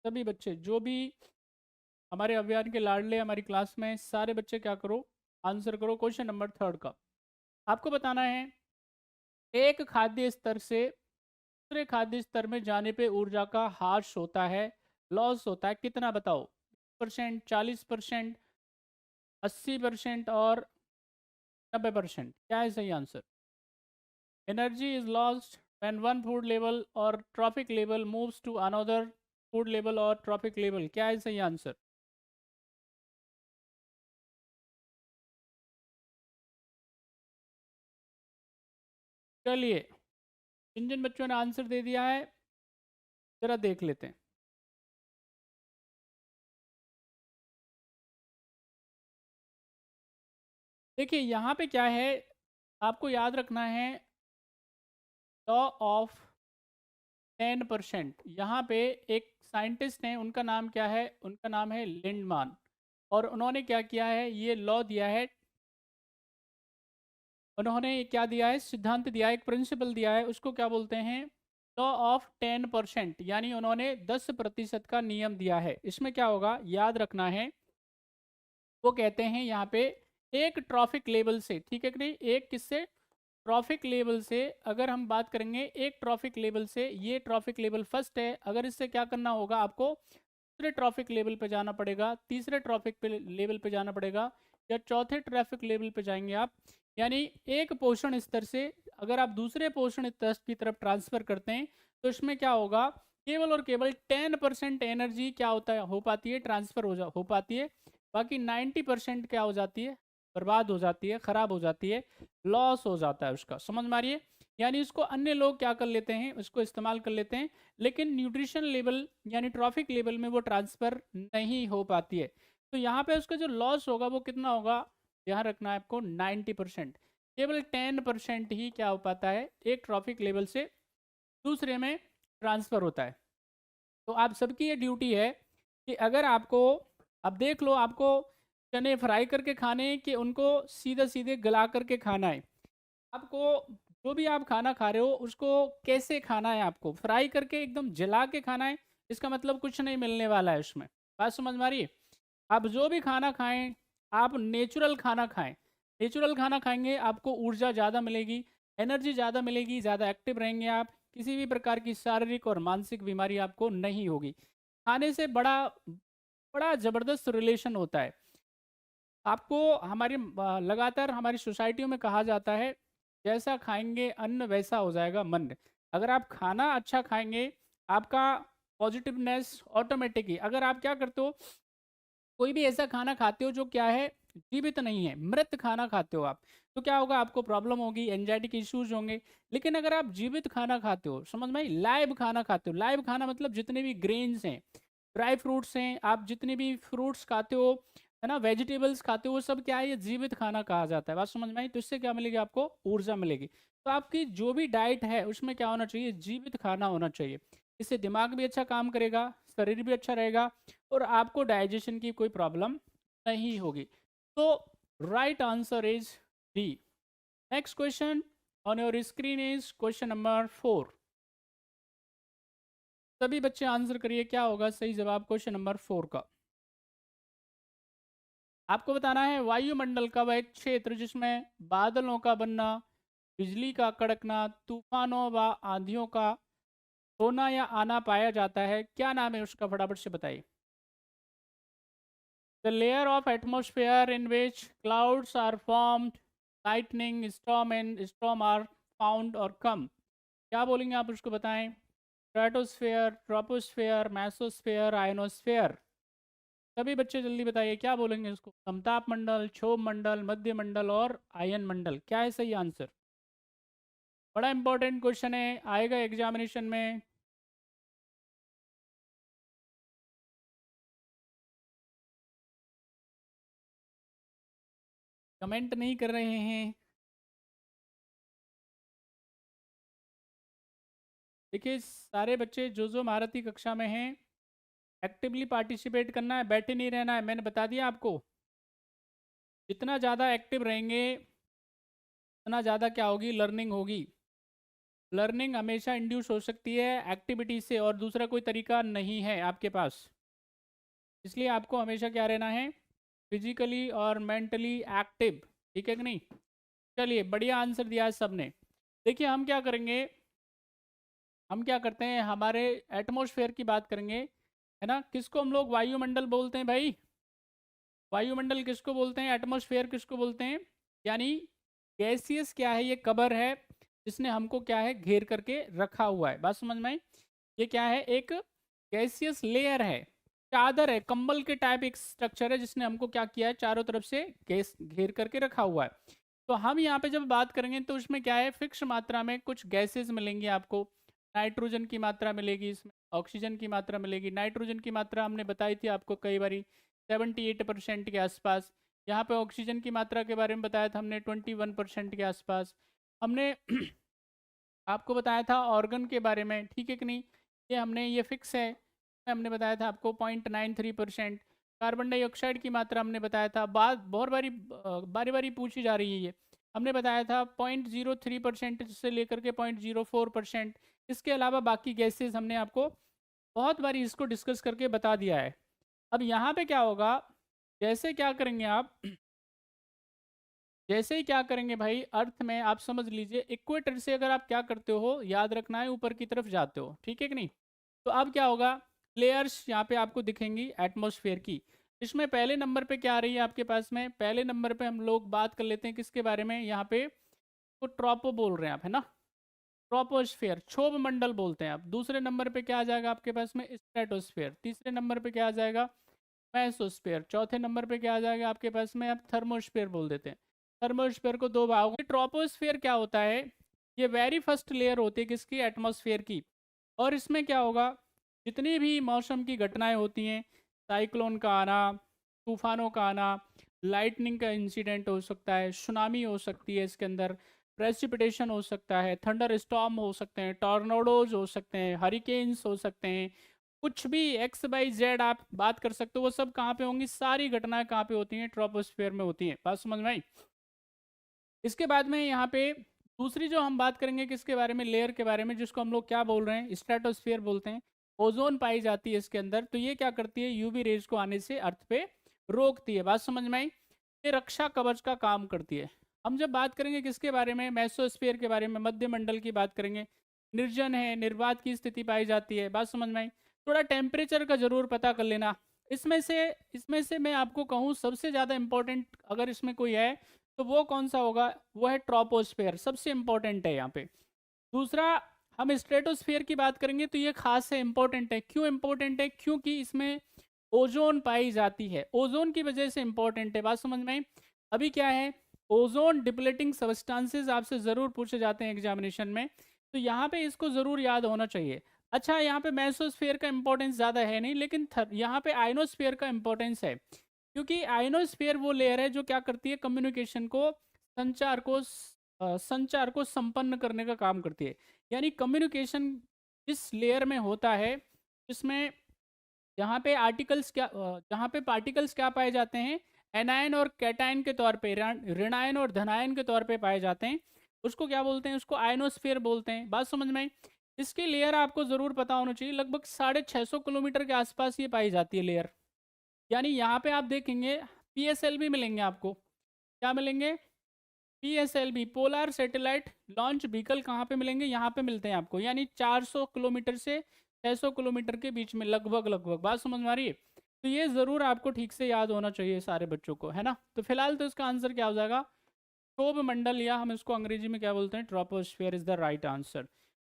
सभी बच्चे जो भी हमारे अभियान के लाडले हमारी क्लास में, सारे बच्चे क्या करो, आंसर करो क्वेश्चन नंबर 3 का। आपको बताना है एक खाद्य स्तर से दूसरे खाद्य स्तर में जाने पे ऊर्जा का ह्रास होता है, लॉस होता है, कितना बताओ? 40%, 40%, 80% और 90%? क्या है सही answer? Energy is lost when one food level or trophic level moves to another food level or trophic level. क्या है सही आंसर? चलिए, जिन जिन बच्चों ने आंसर दे दिया है जरा देख लेते हैं। देखिए यहाँ पे क्या है, आपको याद रखना है लॉ ऑफ 10%। यहाँ पे एक साइंटिस्ट हैं, उनका नाम क्या है? उनका नाम है लिंडमान। और उन्होंने क्या किया है, ये लॉ दिया है, उन्होंने क्या दिया है, सिद्धांत दिया है, एक प्रिंसिपल दिया है, उसको क्या बोलते हैं? Law of 10%। यानी उन्होंने 10% का नियम दिया है। इसमें क्या होगा याद रखना है, वो कहते हैं यहाँ पे एक ट्रॉफिक लेवल से, ठीक है कि नहीं, एक किससे? ट्रॉफिक लेवल से। अगर हम बात करेंगे एक ट्रॉफिक लेवल से, ये ट्रॉफिक लेवल फर्स्ट है, अगर इससे क्या करना होगा आपको, दूसरे ट्रॉफिक लेवल पे जाना पड़ेगा, तीसरे ट्रॉफिक पे लेवल पे जाना पड़ेगा, या चौथे ट्रैफिक लेवल पे जाएंगे आप। यानी एक पोषण स्तर से अगर आप दूसरे पोषण स्तर की तरफ ट्रांसफर करते हैं तो इसमें क्या होगा, केवल और केवल 10% एनर्जी क्या होता है, हो पाती है, ट्रांसफर हो पाती है। बाकी 90% क्या हो जाती है, बर्बाद हो जाती है, खराब हो जाती है, लॉस हो जाता है उसका। समझ में आ रही है? यानी इसको अन्य लोग क्या कर लेते हैं, उसको इस्तेमाल कर लेते हैं, लेकिन न्यूट्रिशन लेवल यानी ट्रॉफिक लेवल में वो ट्रांसफ़र नहीं हो पाती है। तो यहाँ पे उसका जो लॉस होगा वो कितना होगा, ध्यान रखना है आपको, 90%। केवल 10% ही क्या हो पाता है, एक ट्रॉफिक लेवल से दूसरे में ट्रांसफ़र होता है। तो आप सबकी ये ड्यूटी है कि अगर आपको, अब देख लो, आपको चने फ्राई करके खाने हैं कि उनको सीधे सीधे गला करके खाना है? आपको जो भी आप खाना खा रहे हो उसको कैसे खाना है, आपको फ्राई करके एकदम जला के खाना है? इसका मतलब कुछ नहीं मिलने वाला है उसमें। बात समझ में आ रही है? आप जो भी खाना खाएं, आप नेचुरल खाना खाएं। नेचुरल खाना खाएंगे आपको ऊर्जा ज़्यादा मिलेगी, एनर्जी ज़्यादा मिलेगी, ज़्यादा एक्टिव रहेंगे आप, किसी भी प्रकार की शारीरिक और मानसिक बीमारी आपको नहीं होगी। खाने से बड़ा बड़ा ज़बरदस्त रिलेशन होता है। आपको हमारी लगातार हमारी सोसाइटियों में कहा जाता है, जैसा खाएंगे अन्न वैसा हो जाएगा मन। अगर आप खाना अच्छा खाएंगे, आपका पॉजिटिवनेस ऑटोमेटिक ही, अगर आप क्या करते हो, कोई भी ऐसा खाना खाते हो जो क्या है, जीवित नहीं है, मृत खाना खाते हो आप, तो क्या होगा, आपको प्रॉब्लम होगी, एंजाइटी के इश्यूज होंगे। लेकिन अगर आप जीवित खाना खाते हो, समझ में आई? लाइव खाना खाते हो, लाइव खाना मतलब जितने भी ग्रेन्स हैं, ड्राई फ्रूट्स हैं, आप जितने भी फ्रूट्स खाते हो, है ना, वेजिटेबल्स खाते हो, वो सब क्या है, ये जीवित खाना कहा जाता है। बात समझ में आई? तो इससे क्या मिलेगी, आपको ऊर्जा मिलेगी। तो आपकी जो भी डाइट है उसमें क्या होना चाहिए, जीवित खाना होना चाहिए। इससे दिमाग भी अच्छा काम करेगा, शरीर भी अच्छा रहेगा, और आपको डाइजेशन की कोई प्रॉब्लम नहीं होगी। तो right answer is D. Next question on your screen is question number 4। सभी बच्चे आंसर करिए, क्या होगा सही जवाब क्वेश्चन नंबर 4 का? आपको बताना है वायुमंडल का वह क्षेत्र जिसमें बादलों का बनना, बिजली का कड़कना, तूफानों व आंधियों का होना या आना पाया जाता है, क्या नाम है उसका, फटाफट से बताइए। The layer of atmosphere in which clouds are formed, lightning, storm and storm are found or come. क्या बोलेंगे आप, उसको बताएं। Stratosphere, troposphere, mesosphere, ionosphere? सभी बच्चे जल्दी बताइए, क्या बोलेंगे इसको? समताप मंडल, क्षोभ मंडल, मध्य मंडल और आयन मंडल। क्या है सही आंसर? बड़ा इंपॉर्टेंट क्वेश्चन है, आएगा एग्जामिनेशन में। कमेंट नहीं कर रहे हैं। देखिए सारे बच्चे जो महारती कक्षा में हैं, एक्टिवली पार्टिसिपेट करना है, बैठे नहीं रहना है। मैंने बता दिया आपको, जितना ज़्यादा एक्टिव रहेंगे उतना ज़्यादा क्या होगी, लर्निंग होगी। लर्निंग हमेशा इंड्यूस हो सकती है एक्टिविटी से, और दूसरा कोई तरीका नहीं है आपके पास। इसलिए आपको हमेशा क्या रहना है, फिजिकली और मेंटली एक्टिव, ठीक है कि नहीं। चलिए, बढ़िया आंसर दिया है सबने। देखिए हम क्या करेंगे, हम क्या करते हैं, हमारे एटमॉस्फेयर की बात करेंगे, है ना। किसको हम लोग वायुमंडल बोलते हैं भाई, वायुमंडल किसको बोलते हैं, एटमॉस्फेयर किसको बोलते हैं। यानी गैसियस क्या है, ये कबर है जिसने हमको क्या है घेर करके रखा हुआ है, बात समझ में आई? ये क्या है, एक गैसियस लेयर है, चादर है, कंबल के टाइप एक स्ट्रक्चर है जिसने हमको क्या किया है, चारों तरफ से गैस घेर करके रखा हुआ है। तो हम यहाँ पे जब बात करेंगे तो उसमें क्या है, फिक्स मात्रा में कुछ गैसेस मिलेंगी आपको। नाइट्रोजन की मात्रा मिलेगी इसमें, ऑक्सीजन की मात्रा मिलेगी। नाइट्रोजन की मात्रा हमने बताई थी आपको कई बारी, 78% के आसपास। यहाँ पे ऑक्सीजन की मात्रा के बारे में बताया था हमने, 21% के आसपास। हमने आपको बताया था ऑर्गन के बारे में, ठीक है कि नहीं, ये फिक्स है। हमने बताया था आपको 0.93%। कार्बन डाइऑक्साइड की मात्रा हमने बताया था, बात बहुत बारी बारी बारी पूछी जा रही है ये। हमने बताया था 0.03% से लेकर के 0.04%। इसके अलावा बाकी गैसेस हमने आपको बहुत बारी इसको डिस्कस करके बता दिया है। अब यहाँ पे क्या होगा, जैसे क्या करेंगे आप, जैसे ही क्या करेंगे भाई, अर्थ में आप समझ लीजिए इक्वेटर से अगर आप क्या करते हो, याद रखना है ऊपर की तरफ जाते हो, ठीक है कि नहीं। तो अब क्या होगा, लेयर्स यहाँ पे आपको दिखेंगी एटमॉस्फेयर की। इसमें पहले नंबर पे क्या आ रही है आपके पास में, पहले नंबर पे हम लोग बात कर लेते हैं किसके बारे में, यहाँ पे तो ट्रोपो बोल रहे हैं आप, है ना, ट्रोपोस्फेयर, क्षोभ मंडल बोलते हैं आप। दूसरे नंबर पे क्या आ जाएगा आपके पास में, स्ट्रेटोस्फेयर। तीसरे नंबर पे क्या आ जाएगा, मेसोस्फेयर। चौथे नंबर पे क्या आ जाएगा आपके पास में, आप थर्मोस्फेयर बोल देते हैं। थर्मोस्फेयर को दो भागों, ट्रोपोस्फेयर क्या होता है, ये वेरी फर्स्ट लेयर होती है किसकी, एटमॉस्फेयर की। और इसमें क्या होगा, जितनी भी मौसम की घटनाएं होती हैं, साइक्लोन का आना, तूफानों का आना, लाइटनिंग का इंसिडेंट हो सकता है, सुनामी हो सकती है इसके अंदर, प्रेसिपिटेशन हो सकता है, थंडर स्टॉर्म हो सकते हैं, टॉर्नाडोज हो सकते हैं, हरिकेन्स हो सकते हैं, कुछ भी एक्स बाई जेड आप बात कर सकते हो, वो सब कहाँ पे होंगी, सारी घटनाएं कहाँ पे होती हैं, ट्रोपोस्फेयर में होती हैं, बात समझ में आई। इसके बाद में यहाँ पे दूसरी जो हम बात करेंगे किसके बारे में, लेयर के बारे में, जिसको हम लोग क्या बोल रहे हैं, स्ट्रेटोस्फेयर बोलते हैं। ओजोन पाई जाती है इसके अंदर, तो ये क्या करती है, यूवी रेज को आने से अर्थ पे रोकती है, बात समझ में आई। ये रक्षा कवच का काम करती है। हम जब बात करेंगे किसके बारे में, मेसोस्फेयर के बारे में, मध्य मंडल की बात करेंगे, निर्जन है, निर्वात की स्थिति पाई जाती है, बात समझ में आई। थोड़ा टेम्परेचर का जरूर पता कर लेना। इसमें से मैं आपको कहूँ सबसे ज़्यादा इंपॉर्टेंट अगर इसमें कोई है तो वो कौन सा होगा, वो है ट्रोपोस्फेयर, सबसे इंपॉर्टेंट है यहाँ पे। दूसरा, हम स्ट्रेटोस्फेयर की बात करेंगे तो ये खास है, इंपॉर्टेंट है। क्यों इंपॉर्टेंट है, क्योंकि इसमें ओजोन पाई जाती है, ओजोन की वजह से इंपॉर्टेंट है, बात समझ में आई। अभी क्या है, ओजोन डिप्लेटिंग सब्सटेंसेस आपसे ज़रूर पूछे जाते हैं एग्जामिनेशन में, तो यहाँ पे इसको ज़रूर याद होना चाहिए। अच्छा, यहाँ पे मेसोस्फेयर का इंपॉर्टेंस ज़्यादा है नहीं, लेकिन यहाँ पे आइनोस्फेयर का इंपॉर्टेंस है, क्योंकि आइनोस्फेयर वो लेयर है जो क्या करती है, कम्युनिकेशन को, संचार को संपन्न करने का काम करती है। यानी कम्युनिकेशन इस लेयर में होता है, जिसमें यहाँ पे आर्टिकल्स क्या जहाँ पे पार्टिकल्स क्या पाए जाते हैं, एनायन और कैटायन के तौर पे, ऋणायन और धनायन के तौर पे पाए जाते हैं। उसको क्या बोलते हैं, उसको आयनोस्फेयर बोलते हैं, बात समझ में आई। इसकी लेयर आपको ज़रूर पता होना चाहिए, लगभग 650 किलोमीटर के आसपास ये पाई जाती है लेयर। यानी यहाँ पे आप देखेंगे PSLV मिलेंगे आपको, क्या मिलेंगे, PSLV, polar satellite launch vehicle, कहाँ पे मिलेंगे, यहाँ पे मिलते हैं आपको। यानी 400 किलोमीटर से 600 किलोमीटर के बीच में लगभग लगभग, बात समझ में आ रही है। तो ये ज़रूर आपको ठीक से याद होना चाहिए सारे बच्चों को, है ना। तो फिलहाल तो इसका आंसर क्या हो जाएगा, क्षोभ मंडल, या हम इसको अंग्रेजी में क्या बोलते हैं, troposphere is the right answer.